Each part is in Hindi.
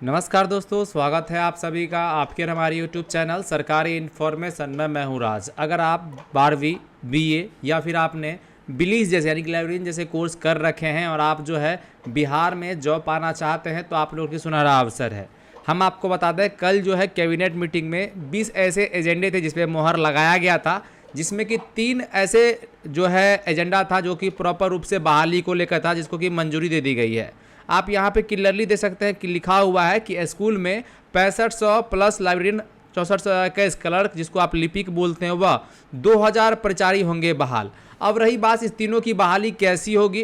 नमस्कार दोस्तों, स्वागत है आप सभी का आपके और हमारे यूट्यूब चैनल सरकारी इन्फॉर्मेशन में। मैं हूं राज। अगर आप 12वीं बीए या फिर आपने बिलीज जैसे यानी कि लाइब्रेरियन जैसे कोर्स कर रखे हैं और आप जो है बिहार में जॉब पाना चाहते हैं तो आप लोगों की सुनहरा अवसर है। हम आपको बता दें, कल जो है कैबिनेट मीटिंग में 20 ऐसे एजेंडे थे जिसपे मोहर लगाया गया था, जिसमें कि 3 ऐसे जो है एजेंडा था जो कि प्रॉपर रूप से बहाली को लेकर था, जिसको कि मंजूरी दे दी गई है। आप यहाँ पे क्लियरली दे सकते हैं कि लिखा हुआ है कि स्कूल में 6500 प्लस लाइब्रेरियन, 6400 इक्कीस क्लर्क जिसको आप लिपिक बोलते हैं, वह 2000 प्रचारी होंगे बहाल। अब रही बात इस तीनों की बहाली कैसी होगी,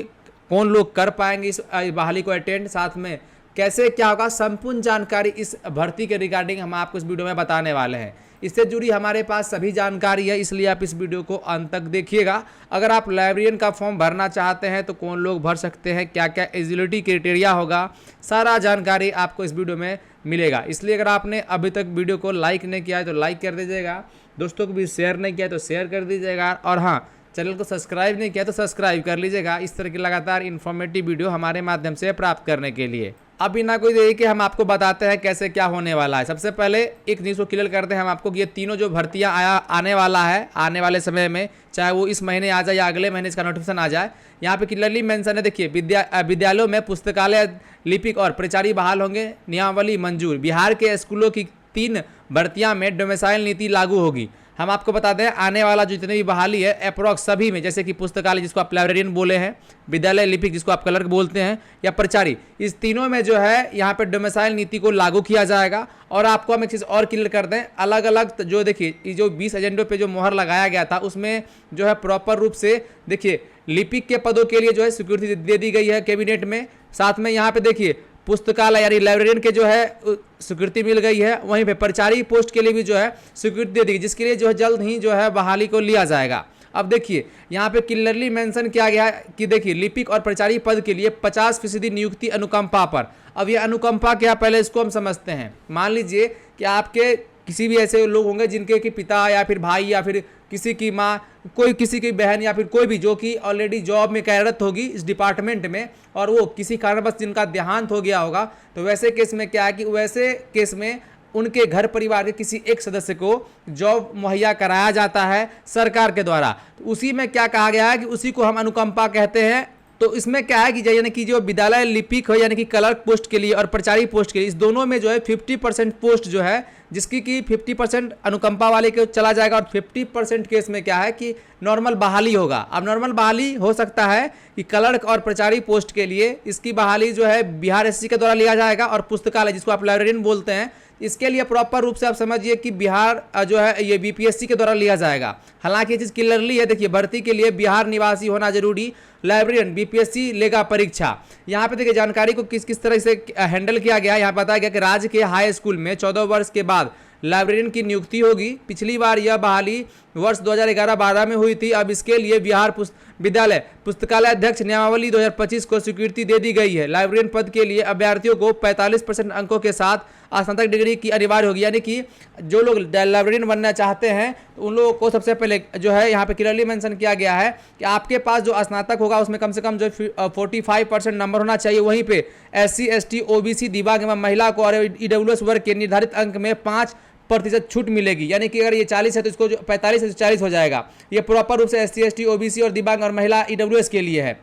कौन लोग कर पाएंगे इस बहाली को अटेंड, साथ में कैसे क्या होगा, संपूर्ण जानकारी इस भर्ती के रिगार्डिंग हम आपको इस वीडियो में बताने वाले हैं। इससे जुड़ी हमारे पास सभी जानकारी है, इसलिए आप इस वीडियो को अंत तक देखिएगा। अगर आप लाइब्रेरियन का फॉर्म भरना चाहते हैं तो कौन लोग भर सकते हैं, क्या क्या एलिजिबिलिटी क्राइटेरिया होगा, सारा जानकारी आपको इस वीडियो में मिलेगा। इसलिए अगर आपने अभी तक वीडियो को लाइक नहीं किया है तो लाइक कर दीजिएगा, दोस्तों को भी शेयर नहीं किया तो शेयर कर दीजिएगा, और हाँ, चैनल को सब्सक्राइब नहीं किया तो सब्सक्राइब कर लीजिएगा इस तरह की लगातार इन्फॉर्मेटिव वीडियो हमारे माध्यम से प्राप्त करने के लिए। अब बिना कोई देरी के हम आपको बताते हैं कैसे क्या होने वाला है। सबसे पहले एक न्यूज़ को क्लियर करते हैं हम आपको कि ये तीनों जो भर्तियां आने वाला है आने वाले समय में, चाहे वो इस महीने आ जाए या अगले महीने इसका नोटिफिकेशन आ जाए, यहाँ पे क्लियरली मेंशन है। देखिए, विद्यालयों में पुस्तकालय लिपिक और प्रचारी बहाल होंगे, नियमावली मंजूर। बिहार के स्कूलों की 3 भर्तियां में डोमिसाइल नीति लागू होगी। हम आपको बता दें, आने वाला जितनी भी बहाली है अप्रोक्स सभी में, जैसे कि पुस्तकालय जिसको आप लाइब्रेरियन बोले हैं, विद्यालय लिपिक जिसको आप क्लर्क बोलते हैं, या प्रचारी, इस तीनों में जो है यहाँ पे डोमिसाइल नीति को लागू किया जाएगा। और आपको हम एक चीज़ और क्लियर कर दें, अलग अलग जो देखिए जो 20 एजेंडों पे जो मोहर लगाया गया था उसमें जो है प्रॉपर रूप से देखिए लिपिक के पदों के लिए जो है स्वीकृति दे दी गई है कैबिनेट में। साथ में यहाँ पे देखिए पुस्तकालय यानी लाइब्रेरियन के जो है स्वीकृति मिल गई है, वहीं पे प्रचारी पोस्ट के लिए भी जो है स्वीकृति दे दी, जिसके लिए जो है जल्द ही जो है बहाली को लिया जाएगा। अब देखिए यहाँ पे क्लियरली मेंशन किया गया है कि देखिए लिपिक और प्रचारी पद के लिए 50% नियुक्ति अनुकंपा पर। अब ये अनुकंपा क्या, पहले इसको हम समझते हैं। मान लीजिए कि आपके किसी भी ऐसे लोग होंगे जिनके कि पिता या फिर भाई या फिर किसी की माँ, कोई किसी की बहन या फिर कोई भी जो कि ऑलरेडी जॉब में कार्यरत होगी इस डिपार्टमेंट में, और वो किसी कारणवश जिनका देहांत हो गया होगा, तो वैसे केस में क्या है कि वैसे केस में उनके घर परिवार के किसी एक सदस्य को जॉब मुहैया कराया जाता है सरकार के द्वारा। तो उसी में क्या कहा गया है कि उसी को हम अनुकंपा कहते हैं। तो इसमें क्या है कि यानी कि जो विद्यालय लिपिक हो यानी कि क्लर्क पोस्ट के लिए और प्रचारी पोस्ट के लिए, इस दोनों में जो है 50% पोस्ट जो है जिसकी कि 50% अनुकंपा वाले को चला जाएगा, और 50% केस में क्या है कि नॉर्मल बहाली होगा। अब नॉर्मल बहाली हो सकता है कि क्लर्क और प्रचारी पोस्ट के लिए इसकी बहाली जो है बिहार एससी के द्वारा लिया जाएगा, और पुस्तकालय जिसको आप लाइब्रेरियन बोलते हैं इसके लिए प्रॉपर रूप से आप समझिए कि बिहार जो है ये बीपीएससी के द्वारा लिया जाएगा। हालांकि ये चीज़ क्लियरली है, देखिए भर्ती के लिए बिहार निवासी होना जरूरी, लाइब्रेरियन बीपीएससी लेगा परीक्षा। यहाँ पे देखिए जानकारी को किस किस तरह से हैंडल किया गया। यहाँ बताया गया कि राज्य के हाई स्कूल में 14 वर्ष के बाद लाइब्रेरियन की नियुक्ति होगी। पिछली बार यह बहाली वर्ष 2011-12 में हुई थी। अब इसके लिए बिहार विद्यालय पुस्तकालय अध्यक्ष नियमावली 2025 को स्वीकृति दे दी गई है। लाइब्रेरियन पद के लिए अभ्यर्थियों को 45% अंकों के साथ स्नातक डिग्री की अनिवार्य होगी, यानी कि जो लोग लाइब्रेरियन बनना चाहते हैं उन लोगों को सबसे पहले जो है यहाँ पे क्लियरली मेंशन किया गया है कि आपके पास जो स्नातक होगा उसमें कम से कम जो 45% नंबर होना चाहिए। वहीं पे SC ST OBC दिव्यांग एवं महिला को और EWS वर्ग के निर्धारित अंक में 5% छूट मिलेगी, यानी कि अगर ये 40 है तो इसको जो 45 है तो 40 हो जाएगा। ये प्रॉपर रूप से SC ST OBC और दिव्यांग और महिला EWS के लिए है।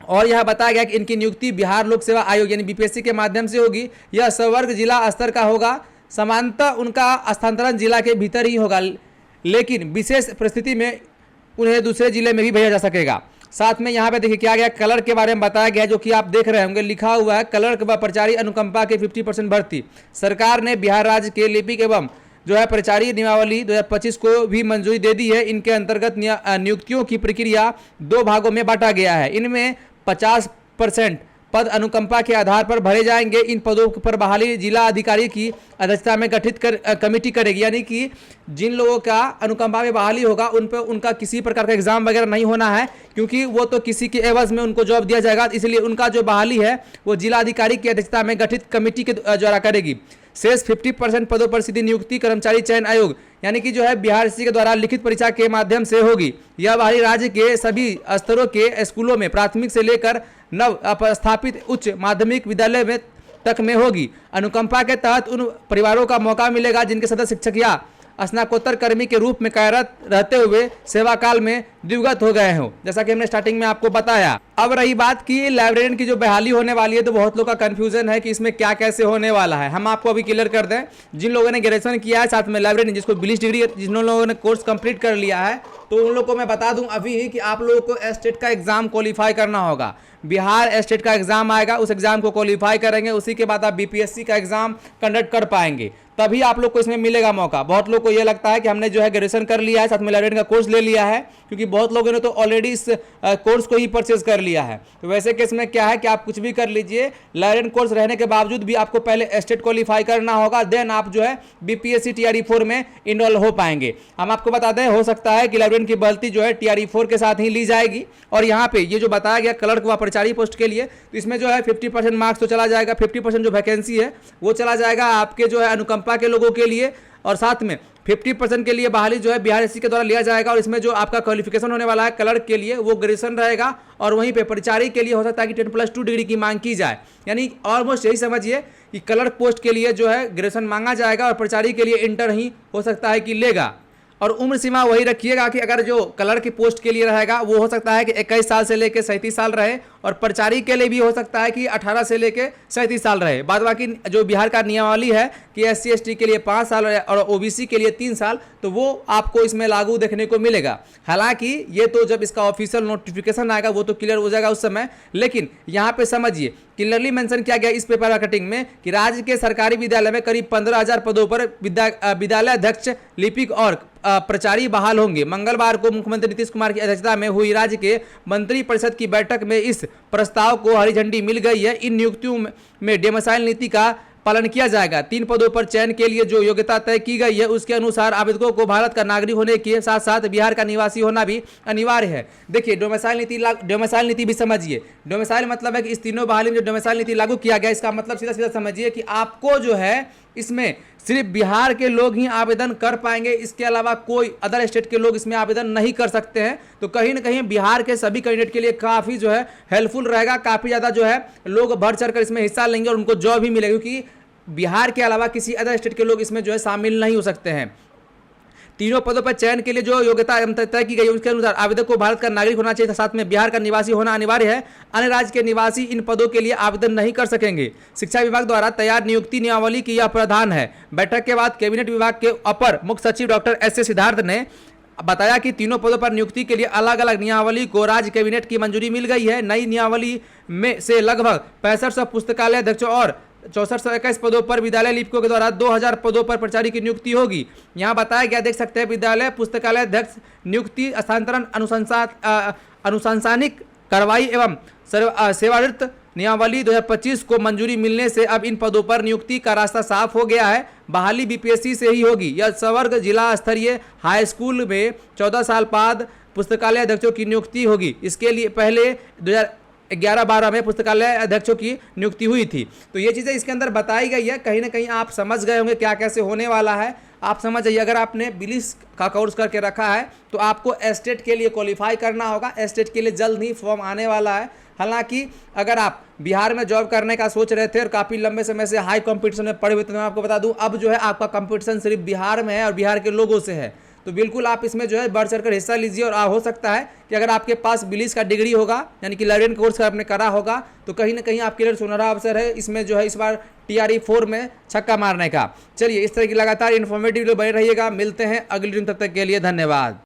और यह बताया गया कि इनकी नियुक्ति बिहार लोक सेवा आयोग यानी बीपीएससी के माध्यम से होगी। यह संवर्ग जिला स्तर का होगा, समानतः उनका स्थानांतरण जिला के भीतर ही होगा, लेकिन विशेष परिस्थिति में उन्हें दूसरे जिले में भी भेजा जा सकेगा। साथ में यहाँ पे देखिए क्या गया, क्लर्क के बारे में बताया गया, जो कि आप देख रहे होंगे लिखा हुआ है क्लर्क व प्रचारी अनुकंपा के 50% भर्ती। सरकार ने बिहार राज्य के लिपिक एवं जो है प्रचारी नियमावली 2025 को भी मंजूरी दे दी है। इनके अंतर्गत नियुक्तियों की प्रक्रिया 2 भागों में बांटा गया है। इनमें 50% पद अनुकंपा के आधार पर भरे जाएंगे। इन पदों पर बहाली जिला अधिकारी की अध्यक्षता में गठित कमेटी करेगी, यानी कि जिन लोगों का अनुकंपा में बहाली होगा उन पर उनका किसी प्रकार का एग्जाम वगैरह नहीं होना है, क्योंकि वो तो किसी के एवज में उनको जॉब दिया जाएगा। इसलिए उनका जो बहाली है वो जिला अधिकारी की अध्यक्षता में गठित कमेटी के द्वारा करेगी। शेष 50% पदों पर सीधी नियुक्ति कर्मचारी चयन आयोग यानी कि जो है बिहार एससी के द्वारा लिखित परीक्षा के माध्यम से होगी। यह बाहरी राज्य के सभी स्तरों के स्कूलों में प्राथमिक से लेकर नव स्थापित उच्च माध्यमिक विद्यालय में तक में होगी। अनुकंपा के तहत उन परिवारों का मौका मिलेगा जिनके सदस्य शिक्षक या स्नातकोत्तर कर्मी के रूप में कार्यरत रहते हुए सेवा काल में दिवंगत हो गए हो, जैसा कि हमने स्टार्टिंग में आपको बताया। अब रही बात कि लाइब्रेरियन की जो बहाली होने वाली है, तो बहुत लोग का कंफ्यूजन है कि इसमें क्या कैसे होने वाला है। हम आपको अभी क्लियर कर दें, जिन लोगों ने ग्रेजुएशन किया है साथ में लाइब्रेरियन जिसको 20 डिग्री जिन लोगों ने कोर्स कंप्लीट कर लिया है, तो उन लोगों को मैं बता दूं अभी ही कि आप लोगों को एस्टेट का एग्जाम क्वालिफाई करना होगा। बिहार एस्टेट का एग्जाम आएगा, उस एग्जाम को क्वालिफाई करेंगे, उसी के बाद आप बीपीएससी का एग्जाम कंडक्ट कर पाएंगे, तभी आप लोग को इसमें मिलेगा मौका। बहुत लोग को ये लगता है कि हमने जो है ग्रेजुएशन कर लिया है, साथ में लाइब्रेरियन का कोर्स ले लिया है, क्योंकि बहुत लोगों ने तो ऑलरेडी इस कोर्स को ही परचेज कर लिया है। तो वैसे केस में क्या है कि आप कुछ भी कर लीजिए, लाइब्रेरियन कोर्स रहने के बावजूद भी आपको पहले एस्टेट क्वालिफाई करना होगा, देन आप जो है बीपीएससी टीआरई 4 में इनरोल हो पाएंगे। हम आपको बता दें, हो सकता है कि लाइब्रेरियन की भर्ती जो है टीआरई 4 के साथ ही ली जाएगी। और यहाँ पे ये जो बताया गया क्लर्क व प्रचारी पोस्ट के लिए, तो इसमें जो है 50% मार्क्स तो चला जाएगा, 50% जो वैकेंसी है वो चला जाएगा आपके जो है अनुकंपा के लोगों के लिए, और साथ में 50% के लिए बहाली जो है बिहार एससी के द्वारा लिया जाएगा। और इसमें जो आपका क्वालिफिकेशन होने वाला है क्लर्क के लिए वो ग्रेजुएशन रहेगा, और वहीं पे परिचारी के लिए हो सकता है कि 10+2 डिग्री की मांग की जाए। यानी ऑलमोस्ट यही समझिए कि क्लर्क पोस्ट के लिए जो है ग्रेजुएशन मांगा जाएगा, और परिचारी के लिए इंटर ही हो सकता है कि लेगा। और उम्र सीमा वही रखिएगा कि अगर जो क्लर्क की पोस्ट के लिए रहेगा वो हो सकता है कि 21 साल से लेकर 37 साल रहे, और परिचारी के लिए भी हो सकता है कि 18 से लेकर 37 साल रहे। बाद बाकी जो बिहार का नियमावली है कि SC ST के लिए 5 साल और OBC के लिए 3 साल, तो वो आपको इसमें लागू देखने को मिलेगा। हालांकि ये तो जब इसका ऑफिशियल नोटिफिकेशन आएगा वो तो क्लियर हो जाएगा उस समय, लेकिन यहाँ पे समझिए क्लियरली मेंशन किया गया इस पेपर कटिंग में कि राज्य के सरकारी विद्यालय में करीब 15,000 पदों पर विद्यालय अध्यक्ष, लिपिक और प्रचारी बहाल होंगे। मंगलवार को मुख्यमंत्री नीतीश कुमार की अध्यक्षता में हुई राज्य के मंत्री परिषद की बैठक में इस प्रस्ताव को हरी झंडी मिल गई है। इन नियुक्तियों में डोमिसाइल नीति का पालन किया जाएगा। 3 पदों पर चयन के लिए जो योग्यता तय की गई है उसके अनुसार आवेदकों को भारत का नागरिक होने के साथ साथ बिहार का निवासी होना भी अनिवार्य है। देखिए डोमिसाइल नीति भी समझिए। डोमिसाइल मतलब है कि इस तीनों बहाली में जो डोमिसाइल नीति लागू किया गया, इसका मतलब सीधा सीधा समझिए कि आपको जो है इसमें सिर्फ बिहार के लोग ही आवेदन कर पाएंगे, इसके अलावा कोई अदर स्टेट के लोग इसमें आवेदन नहीं कर सकते हैं। तो कहीं ना कहीं बिहार के सभी कैंडिडेट के लिए काफ़ी जो है हेल्पफुल रहेगा, काफ़ी ज़्यादा जो है लोग बढ़ चढ़कर इसमें हिस्सा लेंगे और उनको जॉब भी मिलेगी, क्योंकि बिहार के अलावा किसी अदर स्टेट के लोग इसमें जो है शामिल नहीं हो सकते हैं। तीनों पदों पर चयन के लिए जो योग्यता तय की गई है उसके अनुसार आवेदक को भारत का नागरिक होना चाहिए, साथ में बिहार का निवासी होना अनिवार्य है। अन्य राज्य के निवासी इन पदों के लिए आवेदन नहीं कर सकेंगे। शिक्षा विभाग द्वारा तैयार नियुक्ति नियमावली की यह प्रावधान है। बैठक के बाद कैबिनेट विभाग के अपर मुख्य सचिव डॉक्टर S सिद्धार्थ ने बताया कि तीनों पदों पर नियुक्ति के लिए अलग अलग नियमावली को राज्य कैबिनेट की मंजूरी मिल गई है। नई नियमावली में से लगभग 6500 पुस्तकालय अध्यक्षों और 6421 पदों पर विद्यालय लिपिकों के द्वारा 2000 पदों पर प्राचार्य की नियुक्ति होगी। यहाँ बताया गया, देख सकते हैं, विद्यालय पुस्तकालय अध्यक्ष नियुक्ति, स्थानांतरण, अनुशंसानिक कार्रवाई एवं सेवानिवृत्त नियमावली 2025 को मंजूरी मिलने से अब इन पदों पर नियुक्ति का रास्ता साफ हो गया है। बहाली बीपीएससी से ही होगी। यह सवर्ग जिला स्तरीय हाई स्कूल में 14 साल बाद पुस्तकालय अध्यक्षों की नियुक्ति होगी। इसके लिए पहले 2011-12 में पुस्तकालय अध्यक्षों की नियुक्ति हुई थी। तो ये चीज़ें इसके अंदर बताई गई है। कहीं ना कहीं आप समझ गए होंगे क्या कैसे होने वाला है। आप समझ जाइए, अगर आपने बिलिस का कोर्स करके रखा है तो आपको एस्टेट के लिए क्वालिफाई करना होगा। एस्टेट के लिए जल्द ही फॉर्म आने वाला है। हालांकि अगर आप बिहार में जॉब करने का सोच रहे थे और काफ़ी लंबे समय से हाई कंपटीशन में पड़े हुए थे, तो मैं आपको बता दूं अब जो है आपका कंपटीशन सिर्फ बिहार में है और बिहार के लोगों से है। तो बिल्कुल आप इसमें जो है बढ़ चढ़कर हिस्सा लीजिए। और हो सकता है कि अगर आपके पास बिलिस का डिग्री होगा, यानी कि लाइब्रेरियन कोर्स आपने करा होगा, तो कहीं ना कहीं आपके लिए सुनहरा अवसर है इसमें जो है इस बार TRE 4 में छक्का मारने का। चलिए, इस तरह की लगातार इन्फॉर्मेटिव वीडियो बने रहिएगा। मिलते हैं अगली दिन, तब तक के लिए धन्यवाद।